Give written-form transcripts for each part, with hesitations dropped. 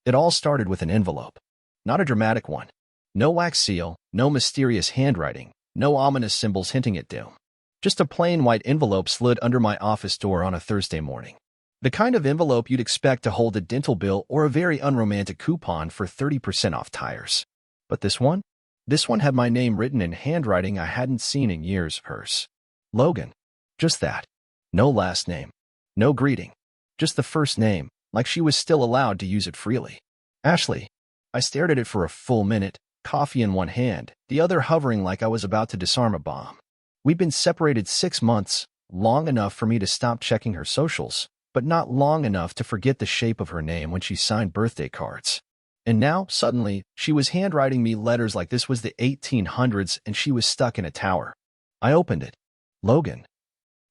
It all started with an envelope. Not a dramatic one. No wax seal, no mysterious handwriting, no ominous symbols hinting at doom. Just a plain white envelope slid under my office door on a Thursday morning. The kind of envelope you'd expect to hold a dental bill or a very unromantic coupon for 30% off tires. But this one? This one had my name written in handwriting I hadn't seen in years. Hers. Logan. Just that. No last name. No greeting. Just the first name, like she was still allowed to use it freely. Ashley. I stared at it for a full minute, coffee in one hand, the other hovering like I was about to disarm a bomb. We'd been separated 6 months, long enough for me to stop checking her socials, but not long enough to forget the shape of her name when she signed birthday cards. And now, suddenly, she was handwriting me letters like this was the 1800s and she was stuck in a tower. I opened it. Logan.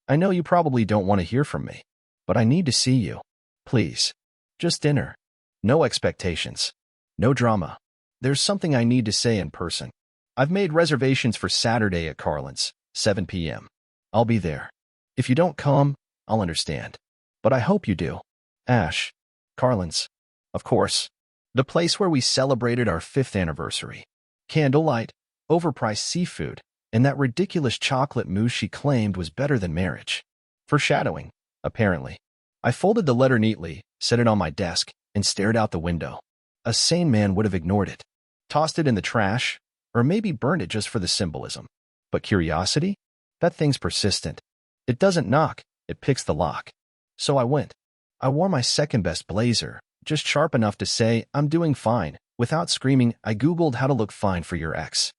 I know you probably don't want to hear from me, but I need to see you. Please. Just dinner. No expectations. No drama. There's something I need to say in person. I've made reservations for Saturday at Carlin's, 7 p.m. I'll be there. If you don't come, I'll understand. But I hope you do. Ash. Carlin's. Of course. The place where we celebrated our 5th anniversary. Candlelight, overpriced seafood, and that ridiculous chocolate mousse she claimed was better than marriage. Foreshadowing, apparently. I folded the letter neatly, set it on my desk, and stared out the window. A sane man would have ignored it, tossed it in the trash, or maybe burned it just for the symbolism. But curiosity? That thing's persistent. It doesn't knock, it picks the lock. So I went. I wore my second-best blazer, just sharp enough to say, I'm doing fine. Without screaming, I Googled how to look fine for your ex.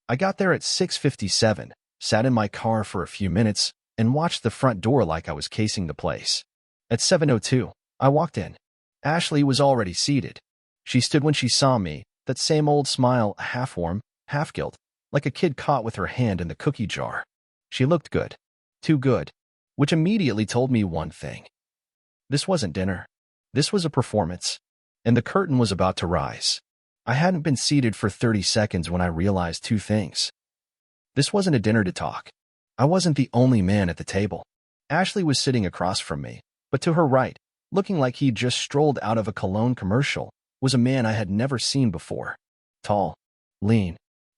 I got there at 6:57, sat in my car for a few minutes, and watched the front door like I was casing the place. At 7:02, I walked in. Ashley was already seated. She stood when she saw me, that same old smile, half warm, half guilt, like a kid caught with her hand in the cookie jar. She looked good. Too good. Which immediately told me one thing. This wasn't dinner. This was a performance. And the curtain was about to rise. I hadn't been seated for 30 seconds when I realized 2 things. This wasn't a dinner to talk. I wasn't the only man at the table. Ashley was sitting across from me, but to her right, looking like he'd just strolled out of a cologne commercial, was a man I had never seen before. Tall, lean,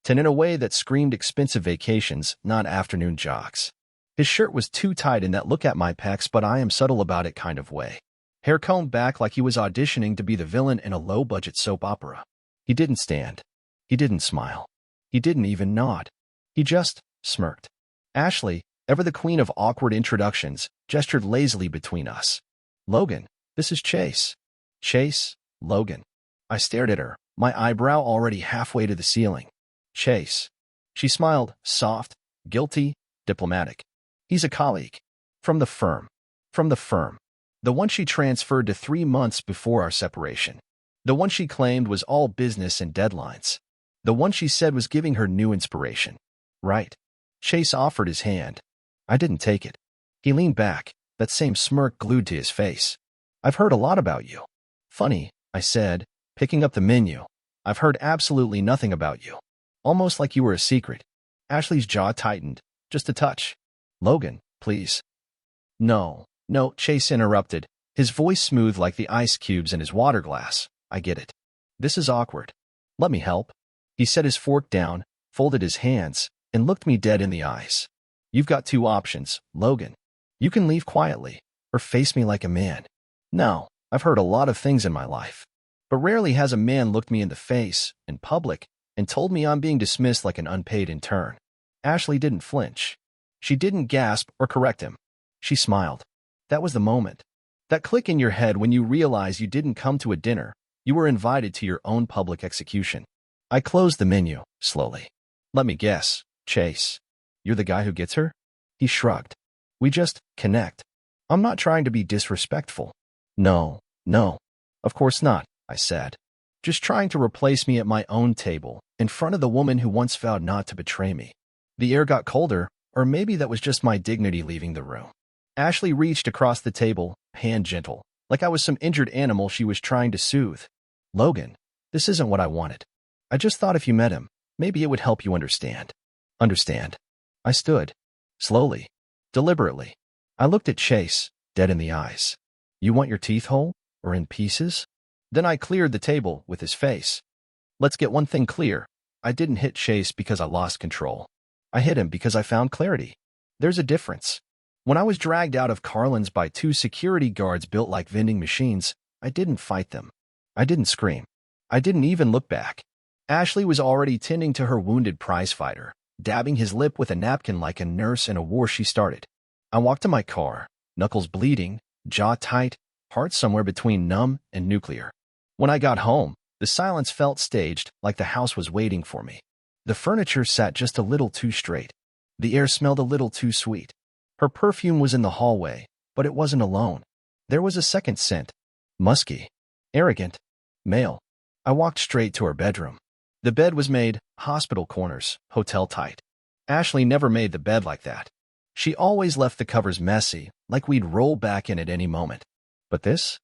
and in a way that screamed expensive vacations, not afternoon jogs. His shirt was too tight in that look at my pecs but I am subtle about it kind of way. Hair combed back like he was auditioning to be the villain in a low-budget soap opera. He didn't stand. He didn't smile. He didn't even nod. He just smirked. Ashley, ever the queen of awkward introductions, gestured lazily between us. Logan, this is Chase. Chase, Logan. I stared at her, my eyebrow already halfway to the ceiling. Chase. She smiled, soft, guilty, diplomatic. He's a colleague. From the firm. From the firm. The one she transferred to 3 months before our separation. The one she claimed was all business and deadlines. The one she said was giving her new inspiration. Right. Chase offered his hand. I didn't take it. He leaned back, that same smirk glued to his face. I've heard a lot about you. Funny, I said, picking up the menu. I've heard absolutely nothing about you. Almost like you were a secret. Ashley's jaw tightened, just a touch. Logan, please. No, Chase interrupted, his voice smooth like the ice cubes in his water glass. I get it. This is awkward. Let me help. He set his fork down, folded his hands, and looked me dead in the eyes. You've got 2 options, Logan. You can leave quietly, or face me like a man. Now, I've heard a lot of things in my life, but rarely has a man looked me in the face, in public, and told me I'm being dismissed like an unpaid intern. Ashley didn't flinch. She didn't gasp or correct him. She smiled. That was the moment. That click in your head when you realize you didn't come to a dinner, you were invited to your own public execution. I closed the menu, slowly. Let me guess, Chase. You're the guy who gets her? He shrugged. We just connect. I'm not trying to be disrespectful. No, of course not, I said. Just trying to replace me at my own table, in front of the woman who once vowed not to betray me. The air got colder, or maybe that was just my dignity leaving the room. Ashley reached across the table, hand gentle, like I was some injured animal she was trying to soothe. Logan, this isn't what I wanted. I just thought if you met him, maybe it would help you understand. Understand? I stood. Slowly. Deliberately. I looked at Chase, dead in the eyes. You want your teeth whole? Or in pieces? Then I cleared the table with his face. Let's get one thing clear. I didn't hit Chase because I lost control. I hit him because I found clarity. There's a difference. When I was dragged out of Carlin's by two security guards built like vending machines, I didn't fight them. I didn't scream. I didn't even look back. Ashley was already tending to her wounded prizefighter, dabbing his lip with a napkin like a nurse in a war she started. I walked to my car, knuckles bleeding, jaw tight, heart somewhere between numb and nuclear. When I got home, the silence felt staged, like the house was waiting for me. The furniture sat just a little too straight. The air smelled a little too sweet. Her perfume was in the hallway, but it wasn't alone. There was a second scent. Musky. Arrogant. Male. I walked straight to her bedroom. The bed was made, hospital corners, hotel tight. Ashley never made the bed like that. She always left the covers messy, like we'd roll back in at any moment. But this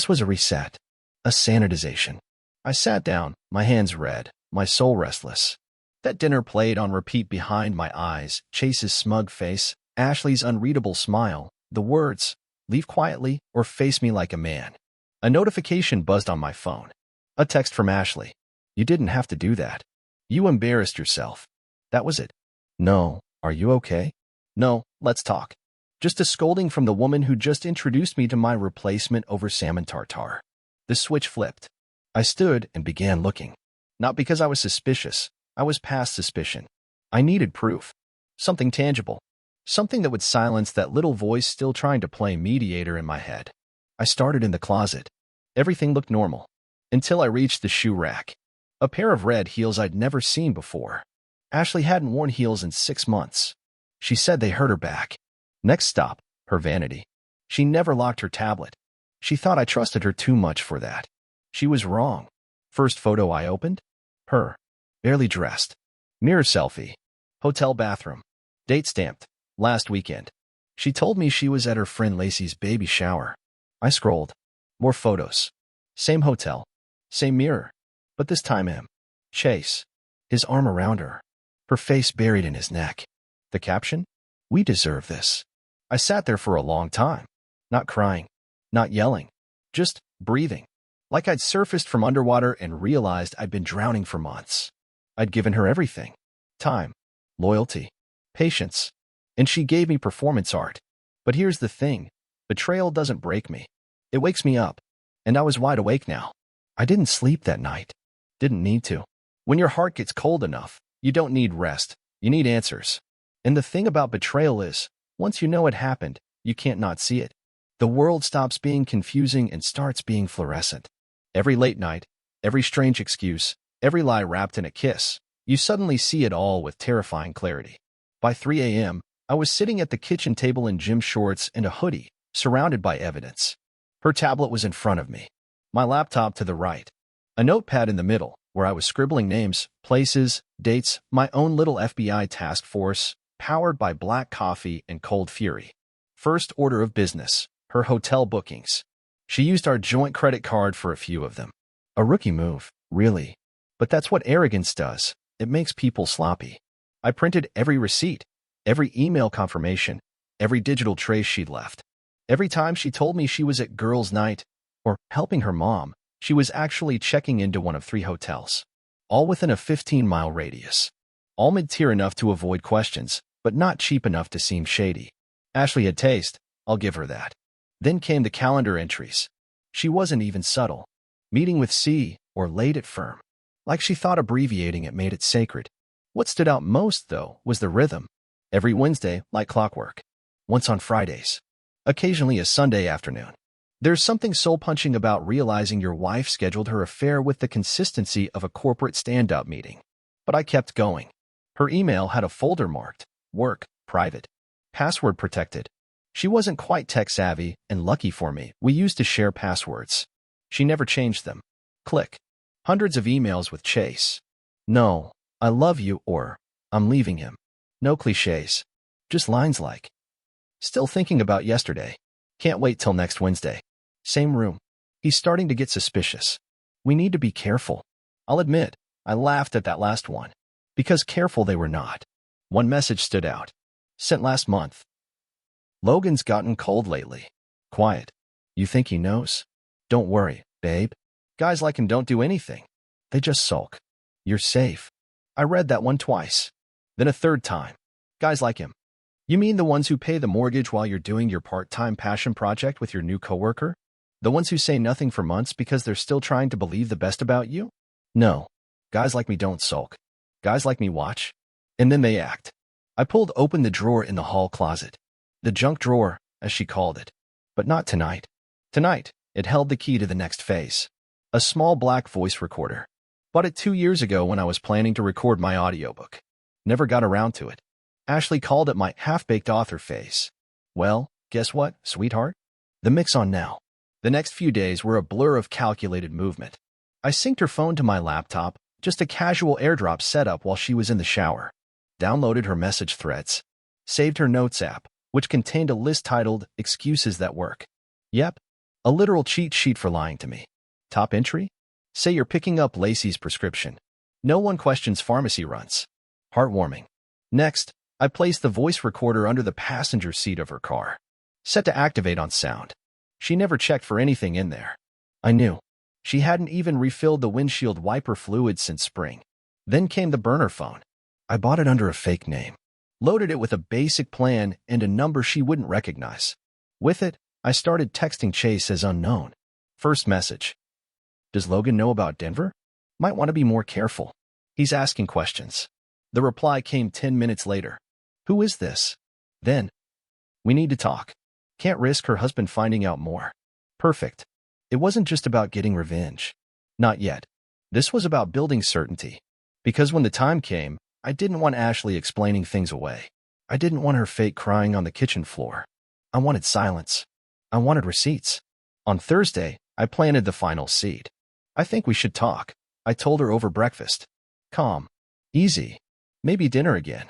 was a reset. A sanitization. I sat down, my hands red, my soul restless. That dinner played on repeat behind my eyes, Chase's smug face, Ashley's unreadable smile, the words, leave quietly or face me like a man. A notification buzzed on my phone. A text from Ashley. You didn't have to do that. You embarrassed yourself. That was it. No, are you okay? No, let's talk. Just a scolding from the woman who just introduced me to my replacement over salmon tartare. The switch flipped. I stood and began looking. Not because I was suspicious. I was past suspicion. I needed proof. Something tangible. Something that would silence that little voice still trying to play mediator in my head. I started in the closet. Everything looked normal. Until I reached the shoe rack. A pair of red heels I'd never seen before. Ashley hadn't worn heels in 6 months. She said they hurt her back. Next stop, her vanity. She never locked her tablet. She thought I trusted her too much for that. She was wrong. First photo I opened? Her. Barely dressed. Mirror selfie. Hotel bathroom. Date stamped. Last weekend. She told me she was at her friend Lacey's baby shower. I scrolled. More photos. Same hotel. Same mirror. But this time him. Chase. His arm around her. Her face buried in his neck. The caption? We deserve this. I sat there for a long time. Not crying. Not yelling. Just breathing. Like I'd surfaced from underwater and realized I'd been drowning for months. I'd given her everything. Time. Loyalty. Patience. And she gave me performance art. But here's the thing. Betrayal doesn't break me. It wakes me up. And I was wide awake now. I didn't sleep that night. Didn't need to. When your heart gets cold enough, you don't need rest. You need answers. And the thing about betrayal is, once you know it happened, you can't not see it. The world stops being confusing and starts being fluorescent. Every late night, every strange excuse, every lie wrapped in a kiss, you suddenly see it all with terrifying clarity. By 3 a.m., I was sitting at the kitchen table in gym shorts and a hoodie, surrounded by evidence. Her tablet was in front of me. My laptop to the right. A notepad in the middle, where I was scribbling names, places, dates, my own little FBI task force, powered by black coffee and cold fury. First order of business, her hotel bookings. She used our joint credit card for a few of them. A rookie move, really. But that's what arrogance does. It makes people sloppy. I printed every receipt, every email confirmation, every digital trace she'd left. Every time she told me she was at girls' night or helping her mom, she was actually checking into one of 3 hotels. All within a 15-mile radius. All mid-tier enough to avoid questions, but not cheap enough to seem shady. Ashley had taste, I'll give her that. Then came the calendar entries. She wasn't even subtle. Meeting with C or late at firm. Like she thought abbreviating it made it sacred. What stood out most, though, was the rhythm. Every Wednesday, like clockwork. Once on Fridays. Occasionally a Sunday afternoon. There's something soul-punching about realizing your wife scheduled her affair with the consistency of a corporate stand-up meeting. But I kept going. Her email had a folder marked, work, private, password protected. She wasn't quite tech-savvy, and lucky for me, we used to share passwords. She never changed them. Click. Hundreds of emails with Chase. No, I love you or I'm leaving him. No cliches. Just lines like, still thinking about yesterday. Can't wait till next Wednesday. Same room. He's starting to get suspicious. We need to be careful. I'll admit, I laughed at that last one. Because careful they were not. One message stood out. Sent last month. Logan's gotten cold lately. Quiet. You think he knows? Don't worry, babe. Guys like him don't do anything. They just sulk. You're safe. I read that one twice. Then a third time. Guys like him. You mean the ones who pay the mortgage while you're doing your part-time passion project with your new coworker? The ones who say nothing for months because they're still trying to believe the best about you? No. Guys like me don't sulk. Guys like me watch. And then they act. I pulled open the drawer in the hall closet. The junk drawer, as she called it. But not tonight. Tonight, it held the key to the next phase. A small black voice recorder. Bought it 2 years ago when I was planning to record my audiobook. Never got around to it. Ashley called it my half-baked author phase. Well, guess what, sweetheart? The mix on now. The next few days were a blur of calculated movement. I synced her phone to my laptop, just a casual AirDrop setup while she was in the shower. Downloaded her message threads. Saved her notes app, which contained a list titled Excuses That Work. Yep, a literal cheat sheet for lying to me. Top entry? Say you're picking up Lacey's prescription. No one questions pharmacy runs. Heartwarming. Next, I placed the voice recorder under the passenger seat of her car. Set to activate on sound. She never checked for anything in there. I knew. She hadn't even refilled the windshield wiper fluid since spring. Then came the burner phone. I bought it under a fake name. Loaded it with a basic plan and a number she wouldn't recognize. With it, I started texting Chase as unknown. First message. Does Logan know about Denver? Might want to be more careful. He's asking questions. The reply came 10 minutes later. Who is this? Then. We need to talk. Can't risk her husband finding out more. Perfect. It wasn't just about getting revenge. Not yet. This was about building certainty. Because when the time came, I didn't want Ashley explaining things away. I didn't want her fake crying on the kitchen floor. I wanted silence. I wanted receipts. On Thursday, I planted the final seed. I think we should talk. I told her over breakfast. Calm. Easy. Maybe dinner again.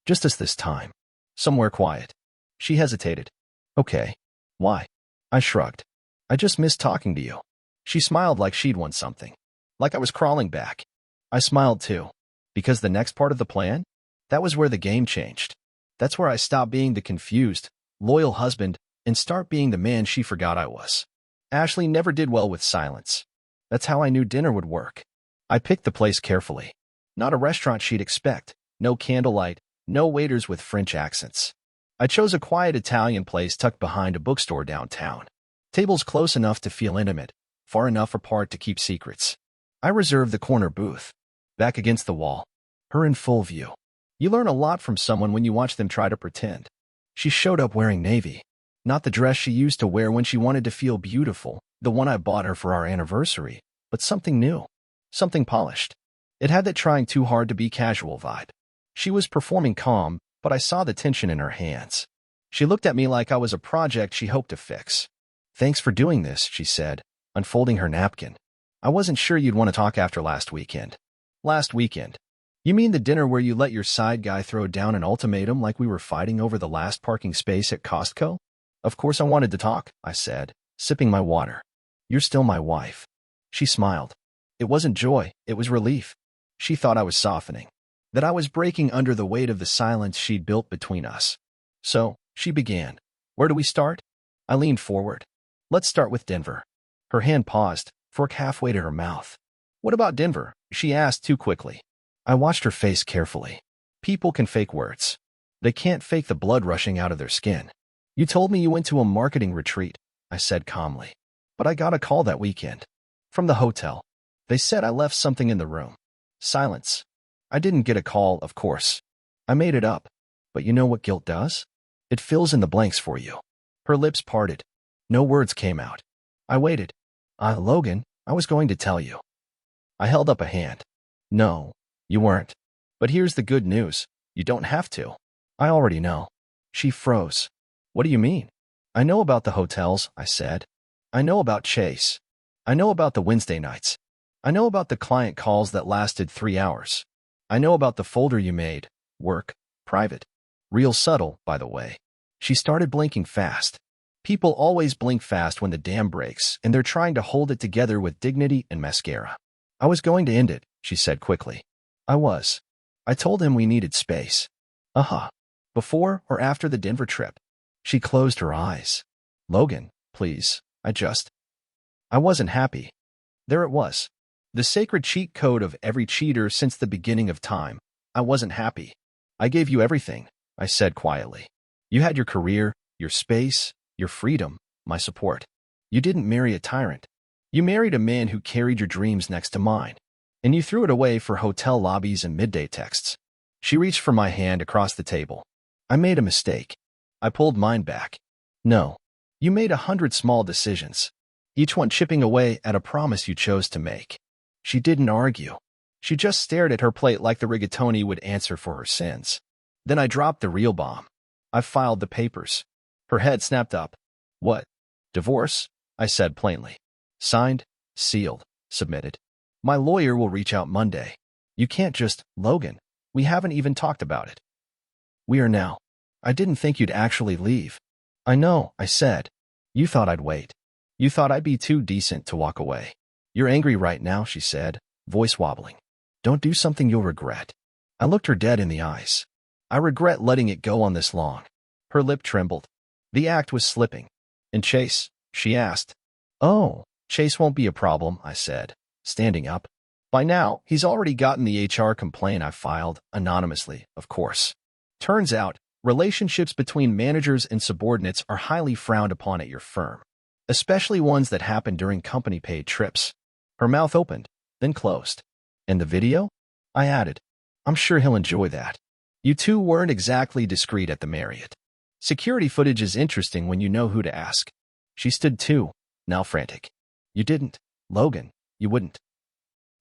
Just as this time. Somewhere quiet. She hesitated. Okay. Why? I shrugged. I just missed talking to you. She smiled like she'd won something. Like I was crawling back. I smiled too. Because the next part of the plan? That was where the game changed. That's where I stopped being the confused, loyal husband and start being the man she forgot I was. Ashley never did well with silence. That's how I knew dinner would work. I picked the place carefully. Not a restaurant she'd expect. No candlelight. No waiters with French accents. I chose a quiet Italian place tucked behind a bookstore downtown. Tables close enough to feel intimate, far enough apart to keep secrets. I reserved the corner booth. Back against the wall. Her in full view. You learn a lot from someone when you watch them try to pretend. She showed up wearing navy. Not the dress she used to wear when she wanted to feel beautiful, the one I bought her for our anniversary, but something new. Something polished. It had that trying too hard to be casual vibe. She was performing calm, but I saw the tension in her hands. She looked at me like I was a project she hoped to fix. Thanks for doing this, she said, unfolding her napkin. I wasn't sure you'd want to talk after last weekend. Last weekend? You mean the dinner where you let your side guy throw down an ultimatum like we were fighting over the last parking space at Costco? Of course I wanted to talk, I said, sipping my water. You're still my wife. She smiled. It wasn't joy, it was relief. She thought I was softening. That I was breaking under the weight of the silence she'd built between us. So, she began. Where do we start? I leaned forward. Let's start with Denver. Her hand paused, fork halfway to her mouth. What about Denver? She asked too quickly. I watched her face carefully. People can fake words. They can't fake the blood rushing out of their skin. You told me you went to a marketing retreat, I said calmly. But I got a call that weekend. From the hotel. They said I left something in the room. Silence. I didn't get a call, of course. I made it up. But you know what guilt does? It fills in the blanks for you. Her lips parted. No words came out. I waited. Logan, I was going to tell you. I held up a hand. No, you weren't. But here's the good news. You don't have to. I already know. She froze. What do you mean? I know about the hotels, I said. I know about Chase. I know about the Wednesday nights. I know about the client calls that lasted 3 hours. I know about the folder you made. Work, private. Real subtle, by the way. She started blinking fast. People always blink fast when the dam breaks, and they're trying to hold it together with dignity and mascara. I was going to end it, she said quickly. I was. I told him we needed space. Before or after the Denver trip? She closed her eyes. Logan, please, I wasn't happy. There it was. The sacred cheat code of every cheater since the beginning of time. I wasn't happy. I gave you everything, I said quietly. You had your career, your space, your freedom, my support. You didn't marry a tyrant. You married a man who carried your dreams next to mine. And you threw it away for hotel lobbies and midday texts. She reached for my hand across the table. I made a mistake. I pulled mine back. No. You made 100 small decisions, each one chipping away at a promise you chose to make. She didn't argue. She just stared at her plate like the rigatoni would answer for her sins. Then I dropped the real bomb. I filed the papers. Her head snapped up. What? Divorce? I said plainly. Signed, sealed, submitted. My lawyer will reach out Monday. You can't just, Logan. We haven't even talked about it. We are now. I didn't think you'd actually leave. I know, I said. You thought I'd wait. You thought I'd be too decent to walk away. You're angry right now, she said, voice wobbling. Don't do something you'll regret. I looked her dead in the eyes. I regret letting it go on this long. Her lip trembled. The act was slipping. And Chase? She asked. Oh, Chase won't be a problem, I said, standing up. By now, he's already gotten the HR complaint I filed, anonymously, of course. Turns out, relationships between managers and subordinates are highly frowned upon at your firm, especially ones that happen during company-paid trips. Her mouth opened, then closed. And the video? I added. I'm sure he'll enjoy that. You two weren't exactly discreet at the Marriott. Security footage is interesting when you know who to ask. She stood too, now frantic. You didn't, Logan, you wouldn't.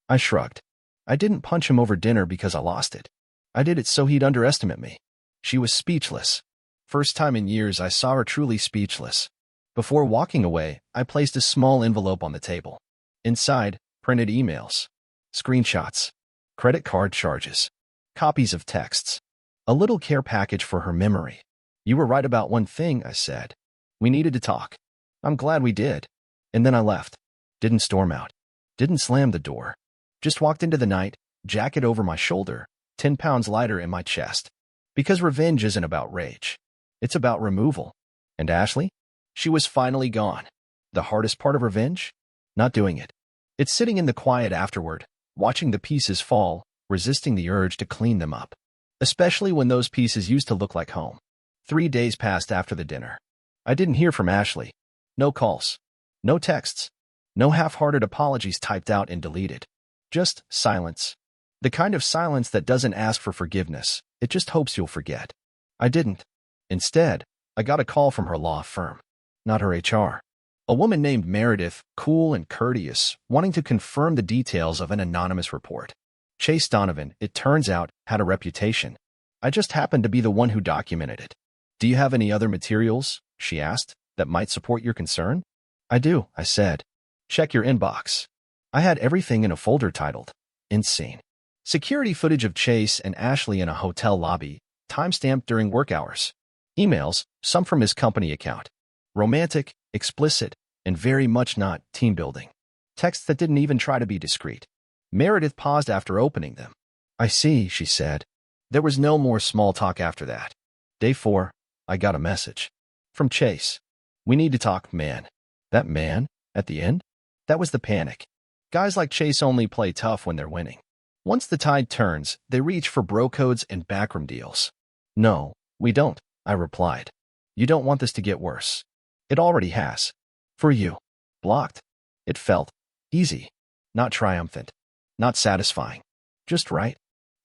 I shrugged. I didn't punch him over dinner because I lost it. I did it so he'd underestimate me. She was speechless. First time in years I saw her truly speechless. Before walking away, I placed a small envelope on the table. Inside, printed emails, screenshots, credit card charges, copies of texts, a little care package for her memory. You were right about one thing, I said. We needed to talk. I'm glad we did. And then I left. Didn't storm out. Didn't slam the door. Just walked into the night, jacket over my shoulder, 10 pounds lighter in my chest. Because revenge isn't about rage. It's about removal. And Ashley? She was finally gone. The hardest part of revenge? Not doing it. It's sitting in the quiet afterward, watching the pieces fall, resisting the urge to clean them up. Especially when those pieces used to look like home. 3 days passed after the dinner. I didn't hear from Ashley. No calls. No texts. No half-hearted apologies typed out and deleted. Just silence. The kind of silence that doesn't ask for forgiveness. It just hopes you'll forget. I didn't. Instead, I got a call from her law firm. Not her HR. A woman named Meredith, cool and courteous, wanting to confirm the details of an anonymous report. Chase Donovan, it turns out, had a reputation. I just happened to be the one who documented it. Do you have any other materials, she asked, that might support your concern? I do, I said. Check your inbox. I had everything in a folder titled, Insane. Security footage of Chase and Ashley in a hotel lobby, timestamped during work hours. Emails, some from his company account. Romantic, explicit, and very much not team building. Texts that didn't even try to be discreet. Meredith paused after opening them. I see, she said. There was no more small talk after that. Day 4, I got a message. From Chase. We need to talk, man. That man? At the end? That was the panic. Guys like Chase only play tough when they're winning. Once the tide turns, they reach for bro codes and backroom deals. No, we don't, I replied. You don't want this to get worse. It already has. For you. Blocked. It felt easy. Not triumphant. Not satisfying. Just right.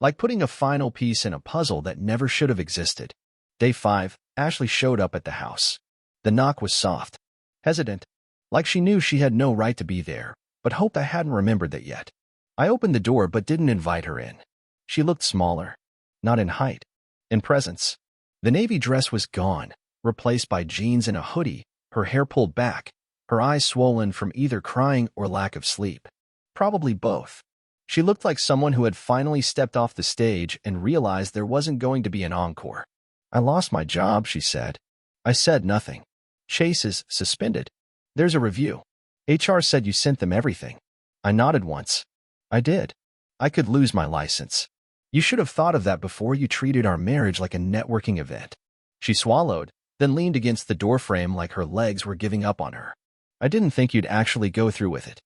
Like putting a final piece in a puzzle that never should have existed. Day 5, Ashley showed up at the house. The knock was soft. Hesitant. Like she knew she had no right to be there, but hoped I hadn't remembered that yet. I opened the door but didn't invite her in. She looked smaller. Not in height. In presence. The navy dress was gone, replaced by jeans and a hoodie, her hair pulled back, her eyes swollen from either crying or lack of sleep. Probably both. She looked like someone who had finally stepped off the stage and realized there wasn't going to be an encore. I lost my job, she said. I said nothing. Chase is suspended. There's a review. HR said you sent them everything. I nodded once. I did. I could lose my license. You should have thought of that before you treated our marriage like a networking event. She swallowed, then leaned against the doorframe like her legs were giving up on her. I didn't think you'd actually go through with it.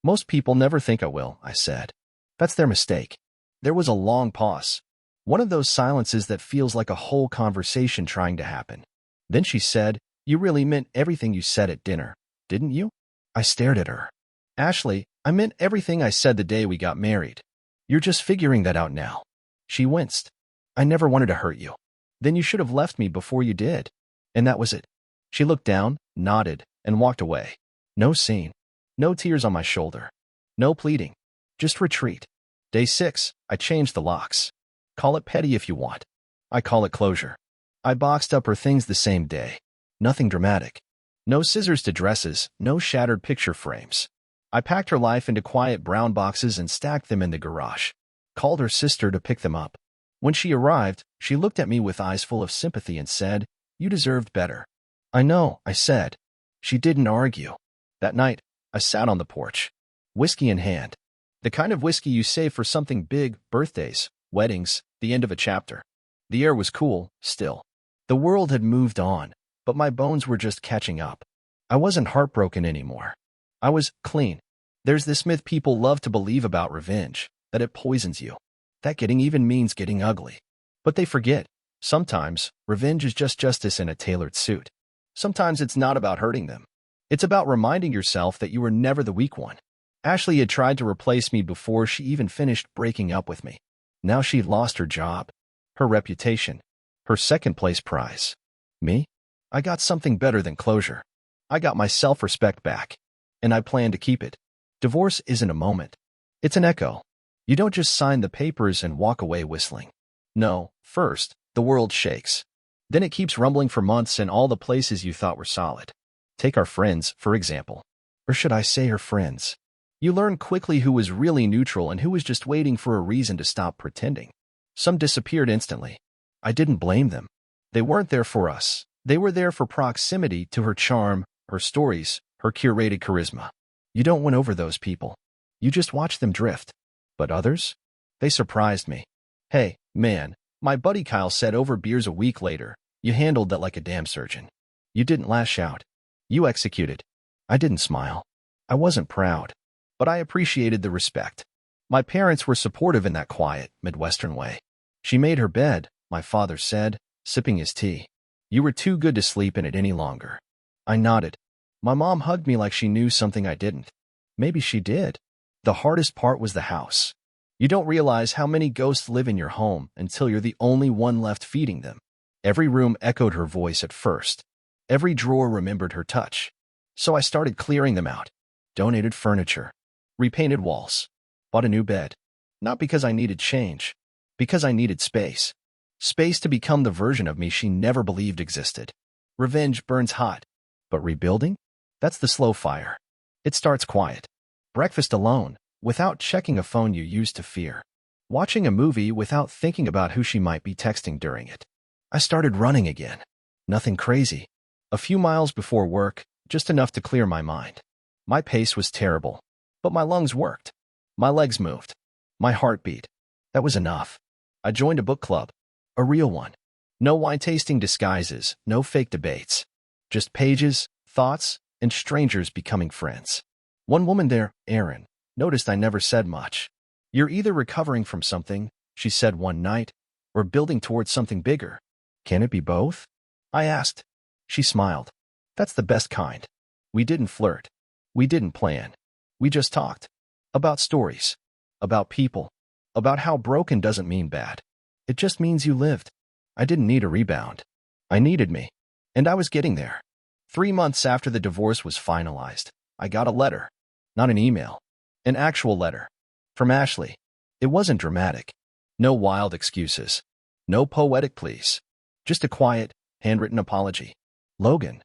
Most people never think I will, I said. That's their mistake. There was a long pause. One of those silences that feels like a whole conversation trying to happen. Then she said, "You really meant everything you said at dinner, didn't you?" I stared at her. "Ashley, I meant everything I said the day we got married. You're just figuring that out now." She winced. "I never wanted to hurt you." "Then you should have left me before you did." And that was it. She looked down, nodded, and walked away. No scene. No tears on my shoulder. No pleading. Just retreat. Day 6, I changed the locks. Call it petty if you want. I call it closure. I boxed up her things the same day. Nothing dramatic. No scissors to dresses, no shattered picture frames. I packed her life into quiet brown boxes and stacked them in the garage. Called her sister to pick them up. When she arrived, she looked at me with eyes full of sympathy and said, "You deserved better." "I know," I said. She didn't argue. That night, I sat on the porch. Whiskey in hand. The kind of whiskey you save for something big, birthdays, weddings, the end of a chapter. The air was cool, still. The world had moved on, but my bones were just catching up. I wasn't heartbroken anymore. I was clean. There's this myth people love to believe about revenge, that it poisons you, that getting even means getting ugly. But they forget, sometimes, revenge is just justice in a tailored suit. Sometimes it's not about hurting them. It's about reminding yourself that you were never the weak one. Ashley had tried to replace me before she even finished breaking up with me. Now she'd lost her job, her reputation, her second-place prize. Me? I got something better than closure. I got my self-respect back, and I plan to keep it. Divorce isn't a moment. It's an echo. You don't just sign the papers and walk away whistling. No, first, the world shakes. Then it keeps rumbling for months in all the places you thought were solid. Take our friends, for example. Or should I say her friends? You learn quickly who was really neutral and who was just waiting for a reason to stop pretending. Some disappeared instantly. I didn't blame them. They weren't there for us. They were there for proximity to her charm, her stories, her curated charisma. You don't win over those people. You just watch them drift. But others? They surprised me. "Hey, man," my buddy Kyle said over beers a week later, "you handled that like a damn surgeon. You didn't lash out. You executed." I didn't smile. I wasn't proud. But I appreciated the respect. My parents were supportive in that quiet, Midwestern way. "She made her bed," my father said, sipping his tea. "You were too good to sleep in it any longer." I nodded. My mom hugged me like she knew something I didn't. Maybe she did. The hardest part was the house. You don't realize how many ghosts live in your home until you're the only one left feeding them. Every room echoed her voice at first. Every drawer remembered her touch. So I started clearing them out. Donated furniture. Repainted walls. Bought a new bed. Not because I needed change. Because I needed space. Space to become the version of me she never believed existed. Revenge burns hot. But rebuilding? That's the slow fire. It starts quiet. Breakfast alone, without checking a phone you used to fear. Watching a movie without thinking about who she might be texting during it. I started running again. Nothing crazy. A few miles before work, just enough to clear my mind. My pace was terrible. But my lungs worked. My legs moved. My heart beat. That was enough. I joined a book club. A real one. No wine-tasting disguises, no fake debates. Just pages, thoughts, and strangers becoming friends. One woman there, Erin, noticed I never said much. "You're either recovering from something," she said one night, "or building towards something bigger. Can it be both?" I asked. She smiled. "That's the best kind." We didn't flirt. We didn't plan. We just talked. About stories. About people. About how broken doesn't mean bad. It just means you lived. I didn't need a rebound. I needed me. And I was getting there. 3 months after the divorce was finalized, I got a letter. Not an email. An actual letter. From Ashley. It wasn't dramatic. No wild excuses. No poetic pleas. Just a quiet, handwritten apology. "Logan,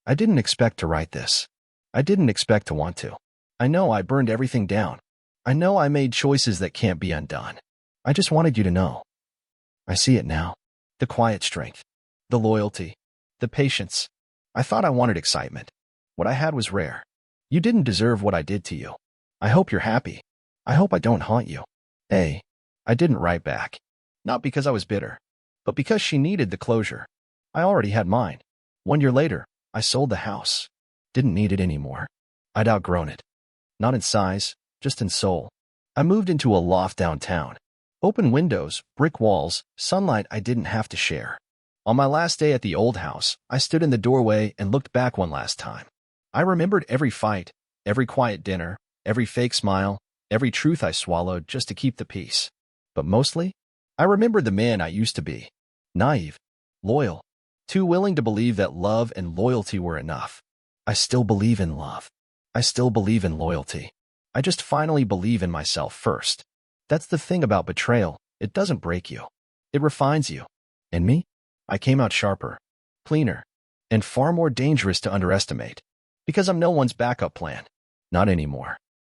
I didn't expect to write this. I didn't expect to want to. I know I burned everything down. I know I made choices that can't be undone. I just wanted you to know. I see it now. The quiet strength. The loyalty. The patience. I thought I wanted excitement. What I had was rare. You didn't deserve what I did to you. I hope you're happy. I hope I don't haunt you." I didn't write back. Not because I was bitter, but because she needed the closure. I already had mine. 1 year later, I sold the house. Didn't need it anymore. I'd outgrown it. Not in size, just in soul. I moved into a loft downtown. Open windows, brick walls, sunlight I didn't have to share. On my last day at the old house, I stood in the doorway and looked back one last time. I remembered every fight, every quiet dinner, every fake smile, every truth I swallowed just to keep the peace. But mostly, I remembered the man I used to be. Naive, loyal, too willing to believe that love and loyalty were enough. I still believe in love. I still believe in loyalty. I just finally believe in myself first. That's the thing about betrayal. It doesn't break you. It refines you. And me? I came out sharper, cleaner, and far more dangerous to underestimate. Because I'm no one's backup plan. Not anymore.